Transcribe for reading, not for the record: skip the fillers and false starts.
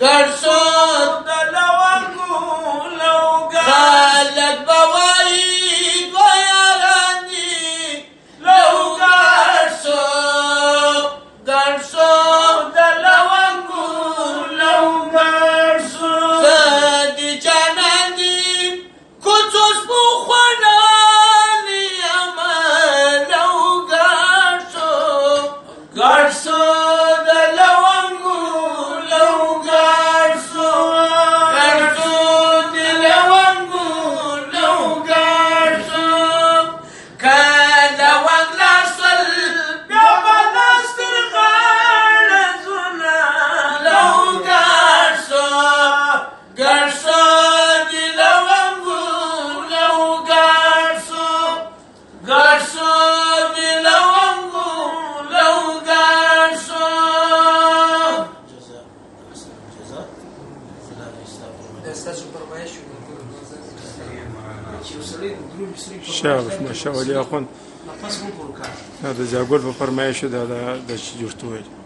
ګرځو د لونګو لوګا خلک به وایي دوه یاران دي لوګا ګرځو د لونګو لوګا زه د جانان دي کوڅو سپو خوړلی یمه لوګا ګرځو شاولی اخوان د جاګور په فرمایش دا د جوړتوي